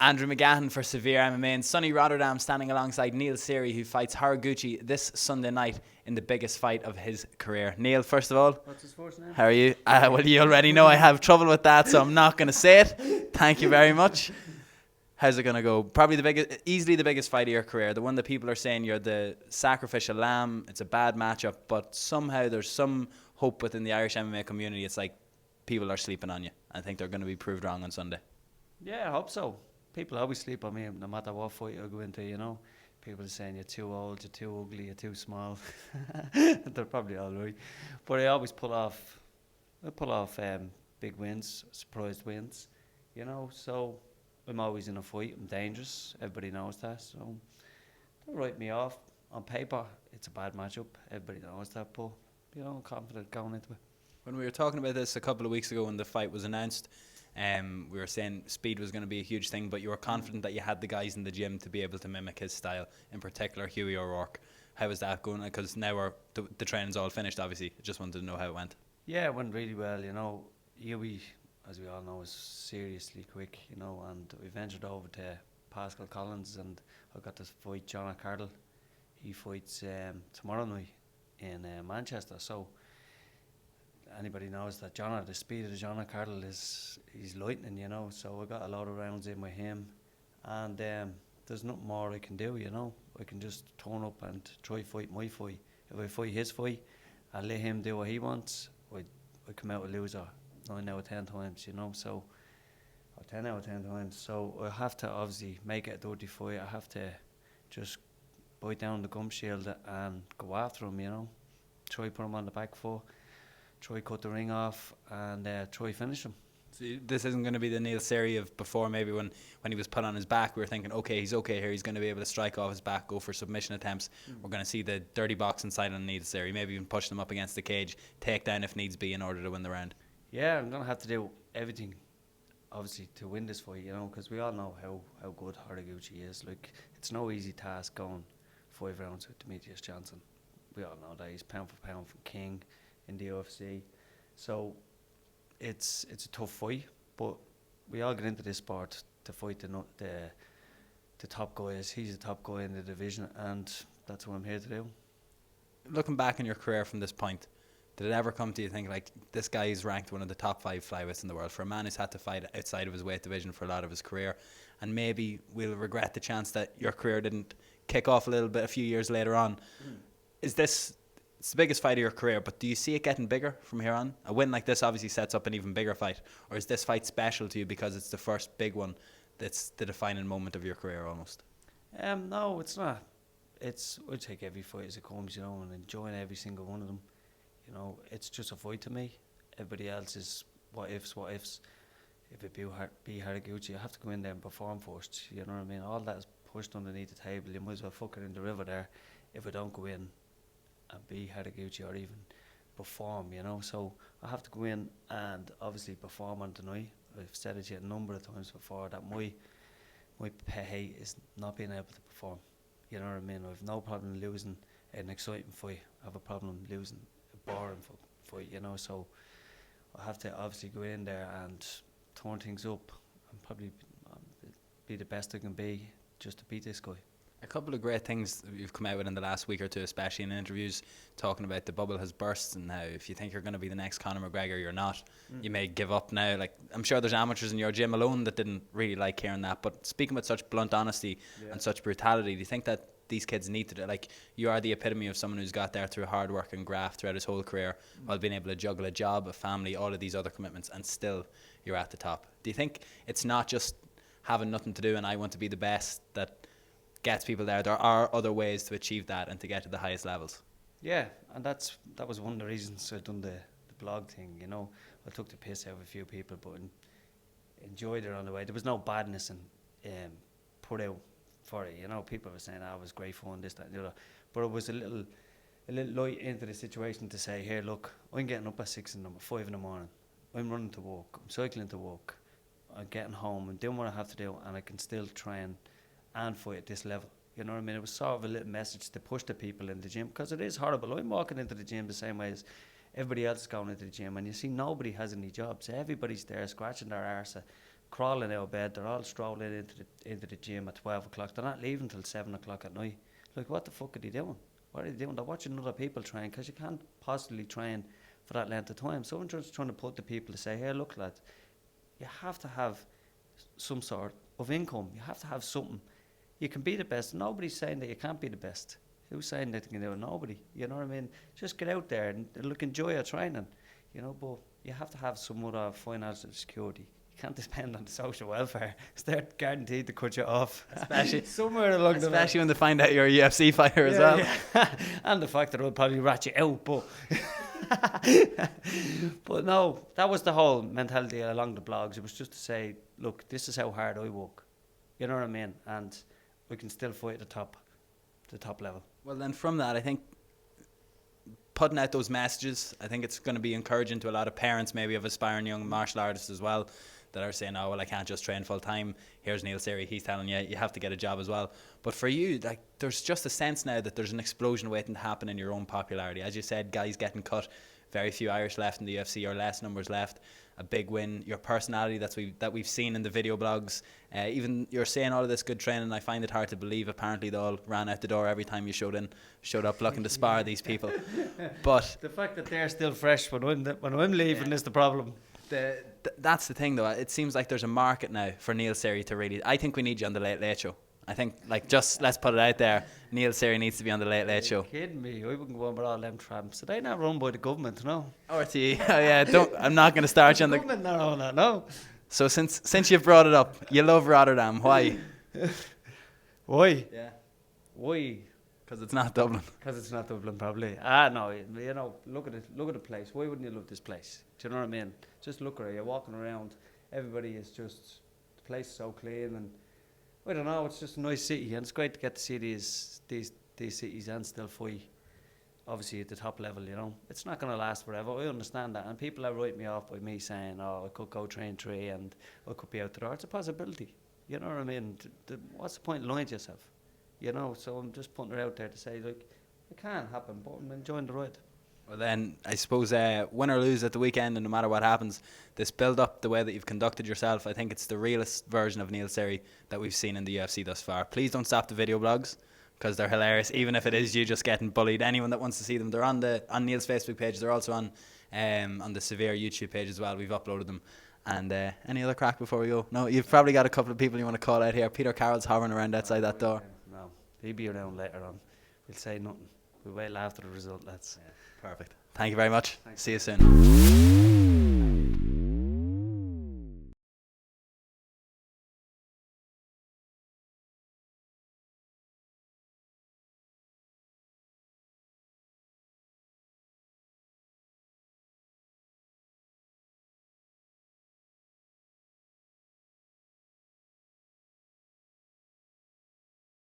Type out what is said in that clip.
Andrew McGahan for SevereMMA in sunny Rotterdam, standing alongside Neil Seery, who fights Haraguchi this Sunday night in the biggest fight of his career. Neil, first of all, what's his first name? How are you? Well, you already know I have trouble with that, so I'm not going to say it. Thank you very much. How's it going to go? Probably easily the biggest fight of your career. The one that people are saying you're the sacrificial lamb. It's a bad matchup, but somehow there's some hope within the Irish MMA community. It's like people are sleeping on you. I think they're going to be proved wrong on Sunday. Yeah, I hope so. People always sleep on me, no matter what fight I go into, you know. People are saying you're too old, you're too ugly, you're too small. They're probably all right. But I always pull off big wins, surprised wins, you know. So I'm always in a fight. I'm dangerous. Everybody knows that. So don't write me off. On paper, it's a bad matchup. Everybody knows that. But, you know, I'm confident going into it. When we were talking about this a couple of weeks ago when the fight was announced, we were saying speed was going to be a huge thing, but you were confident that you had the guys in the gym to be able to mimic his style, in particular Hughie O'Rourke. How was that going? Because now the training's all finished, obviously. I just wanted to know how it went. Yeah, it went really well, you know. Hughie, as we all know, is seriously quick, you know, and we ventured over to Pascal Collins and I got to fight John O'Cardle. He fights tomorrow night in Manchester, so anybody knows that the speed of John O'Cardle he's lightning, you know, so I got a lot of rounds in with him, and there's nothing more I can do, you know. I can just turn up and try fight my fight. If I fight his fight and let him do what he wants, I come out a loser 9 out of 10 times, you know, so, or 10 out of 10 times, so I have to obviously make it a dirty fight. I have to just bite down the gum shield and go after him, you know, try put him on the back foot, try cut the ring off and try finish him. So this isn't going to be the Neil Seery of before. Maybe when he was put on his back, we were thinking, okay, he's okay here. He's going to be able to strike off his back, go for submission attempts. We're going to see the dirty boxing side on Neil Seery. Maybe even push them up against the cage, take down if needs be in order to win the round. Yeah, I'm going to have to do everything, obviously, to win this fight, you know, because we all know how good Haraguchi is. Like, it's no easy task going 5 rounds with Demetrius Johnson. We all know that he's pound for pound from king in the UFC. So it's a tough fight, but we all get into this sport to fight the top guys. He's the top guy in the division, and that's what I'm here to do. Looking back in your career from this point, did it ever come to you think, like, this guy is ranked one of the top 5 flyweights in the world, for a man who's had to fight outside of his weight division for a lot of his career, and maybe we'll regret the chance that your career didn't kick off a little bit a few years later on? Is this... It's the biggest fight of your career, but do you see it getting bigger from here on? A win like this obviously sets up an even bigger fight. Or is this fight special to you because it's the first big one that's the defining moment of your career almost? No, it's not. I take every fight as it comes, you know, and enjoying every single one of them. You know, it's just a fight to me. Everybody else is what ifs. If it be Haraguchi, I have to go in there and perform first. You know what I mean? All that is pushed underneath the table. You might as well fuck it in the river there if I don't go in and be Haraguchi or even perform, you know. So I have to go in and obviously perform on tonight. I've said it to you a number of times before that my pay is not being able to perform. You know what I mean? I have no problem losing an exciting fight. I have a problem losing a boring fight, you know. So I have to obviously go in there and turn things up and probably be the best I can be just to beat this guy. A couple of great things that you've come out with in the last week or two, especially in interviews, talking about the bubble has burst and how if you think you're going to be the next Conor McGregor, you're not. You may give up now. Like, I'm sure there's amateurs in your gym alone that didn't really like hearing that. But speaking with such blunt honesty and such brutality, do you think that these kids need to do, like, you are the epitome of someone who's got there through hard work and graft throughout his whole career while being able to juggle a job, a family, all of these other commitments, and still you're at the top? Do you think it's not just having nothing to do and I want to be the best that gets people there? There are other ways to achieve that and to get to the highest levels. Yeah, and that was one of the reasons I done the blog thing, you know. I took the piss out of a few people, but enjoyed it on the way. There was no badness and put out for it, you know. People were saying, it was great fun, this, that, and the other. But it was a little light into the situation to say, here, look, I'm getting up at 5 in the morning. I'm running to work, I'm cycling to work, I'm getting home, I'm doing what I have to do, and I can still train and fight at this level. You know what I mean? It was sort of a little message to push the people in the gym, because it is horrible. I'm walking into the gym the same way as everybody else is going into the gym, and you see nobody has any jobs. Everybody's there scratching their arse, crawling out of bed. They're all strolling into the gym at 12 o'clock. They're not leaving till 7 o'clock at night. Like, what the fuck are they doing? What are they doing? They're watching other people train, because you can't possibly train for that length of time. So I'm just trying to put the people to say, hey, look, lads, you have to have some sort of income. You have to have something. You can be the best. Nobody's saying that you can't be the best. Who's saying that you can do it? Nobody. You know what I mean? Just get out there and look, enjoy your training. You know, but you have to have some other financial security. You can't depend on the social welfare. They're guaranteed to cut you off. Especially somewhere along the line. Especially when they find out you're a UFC fighter as well. Yeah. And the fact that it will probably rat you out, but but no, that was the whole mentality along the blogs. It was just to say, look, this is how hard I work. You know what I mean? And we can still fight at the top level. Well, then from that, I think putting out those messages, I think it's going to be encouraging to a lot of parents, maybe of aspiring young martial artists as well, that are saying, oh, well, I can't just train full time. Here's Neil Seery, he's telling you, you have to get a job as well. But for you, like, there's just a sense now that there's an explosion waiting to happen in your own popularity. As you said, guys getting cut, very few Irish left in the UFC, or less numbers left. A big win. Your personality that we've seen in the video blogs. Even you're saying all of this good training, I find it hard to believe. Apparently they all ran out the door every time you showed up looking to spar these people. But the fact that they're still fresh when I'm leaving is the problem. That's the thing, though. It seems like there's a market now for Neil Seery to really. I think we need you on the Late Late Show. I think, like, just let's put it out there. Neil Seery needs to be on the Late Late Show. Are you kidding me? I wouldn't go on with all them tramps. They not run by the government, no. RTE. Oh yeah. I'm not going to start you on the government. No. So since you've brought it up, you love Rotterdam. Why? Why? Yeah. Why? Because it's not Dublin. Because it's not Dublin, probably. No, you know, look at it. Look at the place. Why wouldn't you love this place? Do you know what I mean? Just look at it. You're walking around. Everybody is just. The place is so clean, and I don't know. It's just a nice city, and it's great to get to see these cities and still fight. Obviously at the top level, you know, it's not going to last forever. I understand that, and people are writing me off by me saying, "Oh, I could go train 3 and I could be out the door." It's a possibility. You know what I mean? What's the point of lying to yourself? You know, so I'm just putting it out there to say, like, it can happen, but I'm enjoying the ride. Well then, I suppose win or lose at the weekend, and no matter what happens, this build-up, the way that you've conducted yourself, I think it's the realest version of Neil Seery that we've seen in the UFC thus far. Please don't stop the video blogs, because they're hilarious, even if it is you just getting bullied. Anyone that wants to see them, they're on Neil's Facebook page. They're also on the Severe YouTube page as well. We've uploaded them. And any other crack before we go? No, you've probably got a couple of people you want to call out here. Peter Carroll's hovering around outside that door. No, he'll be around later on. We'll say nothing. We'll wait after the result, lads. Yeah, perfect. Thank you very much. Thanks. See you soon.